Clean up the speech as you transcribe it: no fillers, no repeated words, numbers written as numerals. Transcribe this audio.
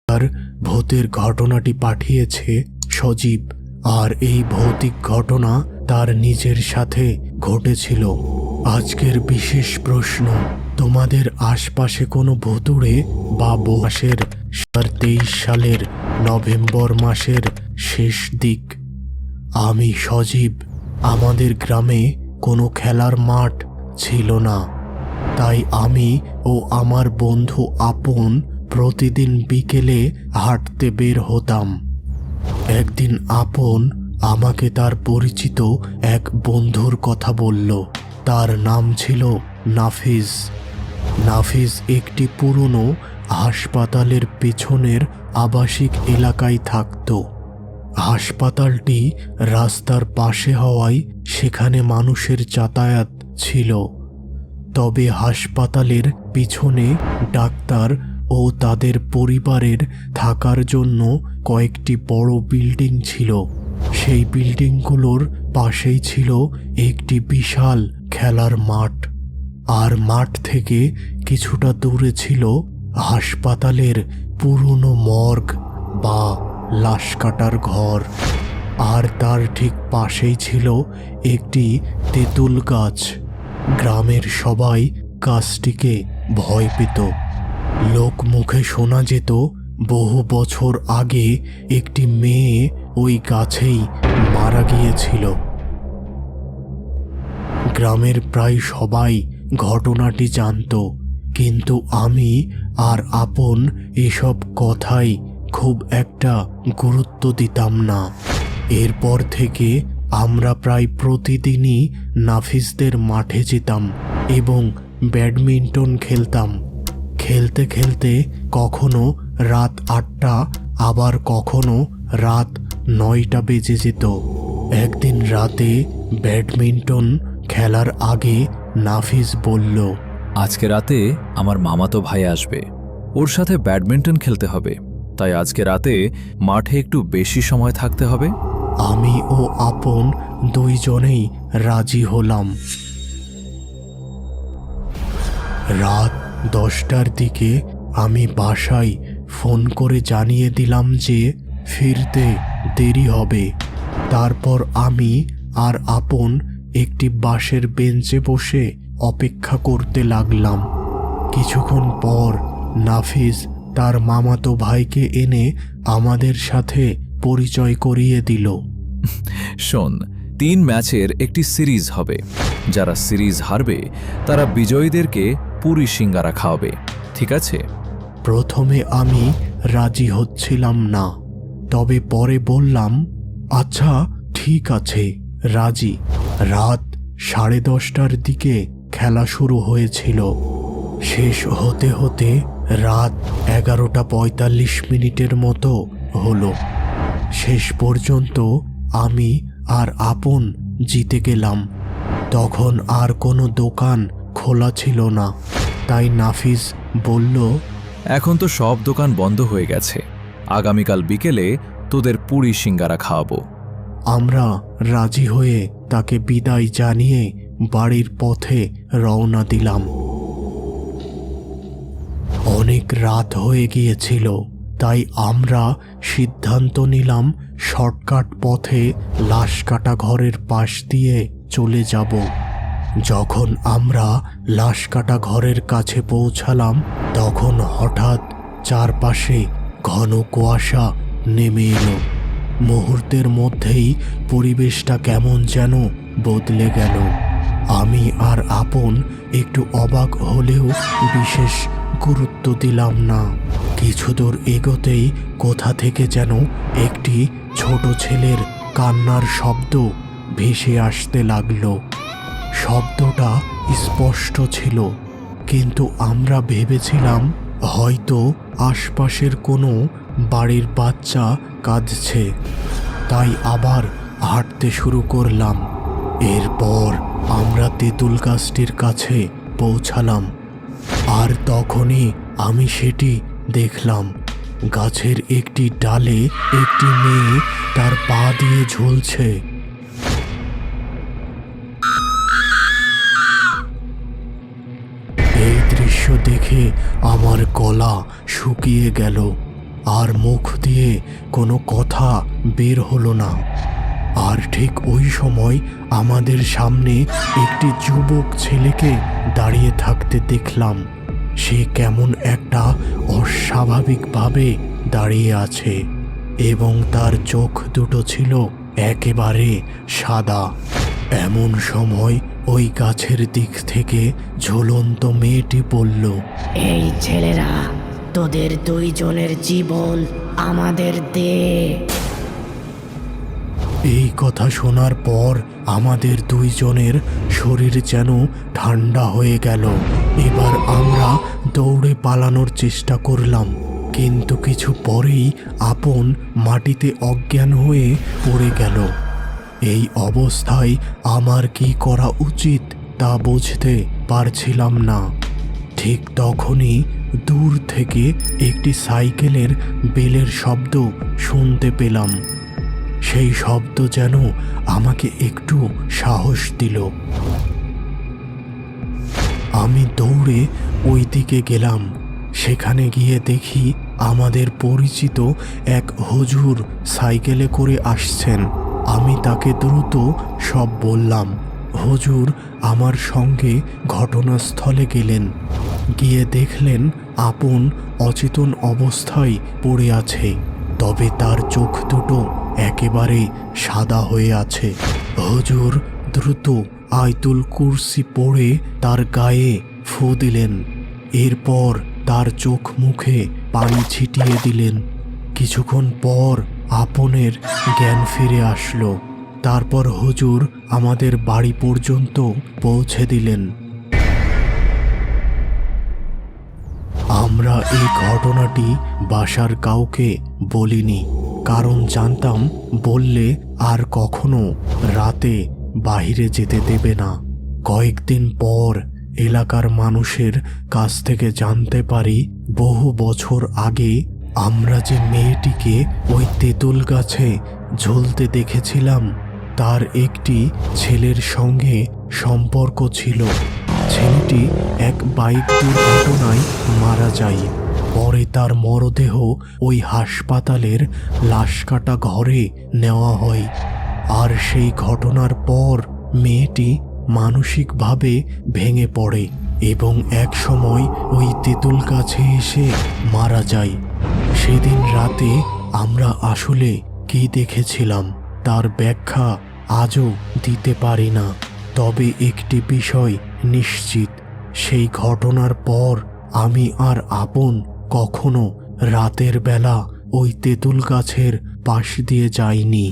আর ভূতের ঘটনাটি পাঠিয়েছে সজীব, আর এই ভৌতিক ঘটনা তার নিজের সাথে ঘটেছিল। আজকের বিশেষ প্রশ্ন, তোমাদের আশপাশে কোনো ভুতুড়ে বা মাসের 2023 সালের নভেম্বর মাসের শেষ দিক। আমি সজীব। আমাদের গ্রামে কোনো খেলার মাঠ ছিল না, তাই আমি ও আমার বন্ধু আপন প্রতিদিন বিকেলে হাঁটতে বের হতাম। একদিন আপন আমাকে তার পরিচিত এক বন্ধুর কথা বলল। তার নাম ছিল নাফিজ। নাফিজ একটি পুরনো হাসপাতালের পেছনের আবাসিক এলাকায় থাকত। হাসপাতালটি রাস্তার পাশে হওয়ায় সেখানে মানুষের যাতায়াত ছিল। তবে হাসপাতালের পিছনে ডাক্তার ও তাদের পরিবারের থাকার জন্য কয়েকটি বড় বিল্ডিং ছিল। সেই বিল্ডিংগুলোর পাশেই ছিল একটি বিশাল খেলার মাঠ, আর মাঠ থেকে কিছুটা দূরে ছিল হাসপাতালের পুরনো মর্গ বা লাশ কাটার ঘর। আর তার ঠিক পাশেই ছিল একটি তেঁতুল গাছ। গ্রামের সবাই গাছটিকে ভয় পেত। লোক মুখে শোনা যেত বহু বছর আগে একটি মেয়ে ওই গাছেই মারা গিয়েছিল। গ্রামের প্রায় সবাই ঘটনাটি জানত, কিন্তু আমি আর আপন এসব কথাই খুব একটা গুরুত্ব দিতাম না। এরপর থেকে আমরা প্রায় প্রতিদিনই নাফিসদের মাঠে যেতাম এবং ব্যাডমিন্টন খেলতাম। খেলতে খেলতে কখনো রাত 8টা, আবার কখনো রাত 9টা বেজে যেত। একদিন রাতে ব্যাডমিন্টন খেলার আগে নাফিস বলল, আজকে রাতে আমার মামাতো ভাই আসবে, ওর সাথে ব্যাডমিন্টন খেলতে হবে, তাই আজকে রাতে মাঠে একটু বেশি সময় থাকতে হবে। আমি ও আপন দুইজনেই রাজি হলাম। রাত 10টার দিকে আমি বাসায় ফোন করে জানিয়ে দিলাম যে ফিরতে দেরি হবে। তারপর আমি আর আপন একটি বাঁশের বেঞ্চে বসে অপেক্ষা করতে লাগলাম। কিছুক্ষণ পর নাফিস তার মামাতো ভাইকে এনে আমাদের সাথে পরিচয় করিয়ে দিল। শোন, 3 ম্যাচের একটি সিরিজ হবে। যারা সিরিজ হারবে তারা বিজয়ীদেরকে পুরি সিঙ্গারা খাওয়াবে, ঠিক আছে? প্রথমে আমি রাজি হচ্ছিলাম না, তবে পরে বললাম, আচ্ছা ঠিক আছে, রাজি। রাত 10:30টার দিকে খেলা শুরু হয়েছিল। শেষ হতে হতে রাত 11:45 মতো হলো। শেষ পর্যন্ত আমি আর আপন জিতে গেলাম। তখন আর কোনো দোকান খোলা ছিল না, তাই নাফিস বলল, এখন তো সব দোকান বন্ধ হয়ে গেছে, আগামীকাল বিকেলে তোদের পুরি সিঙ্গারা খাওয়াবো। আমরা রাজি হয়ে তাকে বিদায় জানিয়ে বাড়ির পথে রওনা দিলাম। অনেক রাত হয়ে গিয়েছিল, তাই আমরা সিদ্ধান্ত নিলাম শর্টকাট পথে লাশ কাটা ঘরের পাশ দিয়ে চলে যাব। যখন আমরা লাশ কাটা ঘরের কাছে পৌঁছালাম, তখন হঠাৎ চারপাশে ঘন কুয়াশা নেমে এলো। মুহূর্তের মধ্যেই পরিবেশটা কেমন যেন বদলে গেল। আমি আর আপন একটু অবাক হলেও বিশেষ গুরুত্ব দিলাম না। কিছু দূর এগোতেই কোথা থেকে যেন একটি ছোট ছেলের কান্নার শব্দ ভেসে আসতে লাগলো। শব্দটা স্পষ্ট ছিল, কিন্তু আমরা ভেবেছিলাম হয়তো আশপাশের কোনো বাড়ির বাচ্চা কাঁদছে, তাই আবার হাঁটতে শুরু করলাম। এরপর আমরা তেঁতুল গাছটির কাছে পৌঁছালাম, আর তখনই আমি সেটি দেখলাম। গাছের একটি ডালে একটি মেয়ে তার পা দিয়ে ঝুলছে। এই দৃশ্য দেখে আমার গলা শুকিয়ে গেল। আর মুখ দিয়ে কোনো কথা বের হলো না। আর ঠিক ওই সময় আমাদের সামনে একটি যুবক ছেলেকে দাঁড়িয়ে থাকতে দেখলাম। সে কেমন একটা অস্বাভাবিকভাবে দাঁড়িয়ে আছে এবং তার চোখ দুটো ছিল একেবারে সাদা। এমন সময় ওই গাছের দিক থেকে ঝুলন্ত মেয়েটি বলল, এই ছেলেরা, তোদের দুইজনের জীবন আমাদের দে। এই কথা শোনার পর আমাদের দুইজনের শরীর যেন ঠান্ডা হয়ে গেল। এবার আমরা দৌড়ে পালানোর চেষ্টা করলাম, কিন্তু কিছু পরেই আপন মাটিতে অজ্ঞান হয়ে পড়ে গেল। এই অবস্থায় আমার কি করা উচিত তা বুঝতে পারছিলাম না। ঠিক তখনই দূর থেকে একটি সাইকেলের বেলের শব্দ শুনতে পেলাম। সেই শব্দ যেন আমাকে একটু সাহস দিল। আমি দৌড়ে ওই দিকে গেলাম। সেখানে গিয়ে দেখি আমাদের পরিচিত এক হুজুর সাইকেলে করে আসছেন। আমি তাকে দ্রুত সব বললাম। হুজুর আমার সঙ্গে ঘটনাস্থলে গেলেন। গিয়ে দেখলেন আপন অচেতন অবস্থায় পড়ে আছে, তবে তার চোখ দুটো একেবারে সাদা হয়ে আছে। হুজুর দ্রুত আয়তুল কুরসি পড়ে তার গায়ে ফু দিলেন। এরপর তার চোখ মুখে পানি ছিটিয়ে দিলেন। কিছুক্ষণ পর আপনের জ্ঞান ফিরে আসলো। তারপর হুজুর আমাদের বাড়ি পর্যন্ত পৌঁছে দিলেন। আমরা এই ঘটনাটি বাসার কাউকে বলিনি, কারণ জানতাম বললে আর কখনো রাতে বাইরে যেতে দেবে না। কয়েকদিন পর এলাকার মানুষের কাছ থেকে জানতে পারি, বহু বছর আগে আমরা যে মেয়েটিকে ওই তেঁতুল গাছে ঝুলতে দেখেছিলাম, তার একটি ছেলের সঙ্গে সম্পর্ক ছিল। ছেলেটি এক বাইক দুর্ঘটনায় মারা যায়। পরে তার মরদেহ ওই হাসপাতালের লাশ কাটা ঘরে নেওয়া হয়। আর সেই ঘটনার পর মেয়েটি মানসিকভাবে ভেঙে পড়ে এবং এক সময় ওই তেঁতুল গাছে এসে মারা যায়। সেদিন রাতে আমরা আসলে কি দেখেছিলাম তার ব্যাখ্যা আজও দিতে পারি না। তবে একটি বিষয় নিশ্চিত, সেই ঘটনার পর আমি আর আপন কখনো রাতের বেলা ওই তেঁতুল গাছের পাশ দিয়ে যাইনি।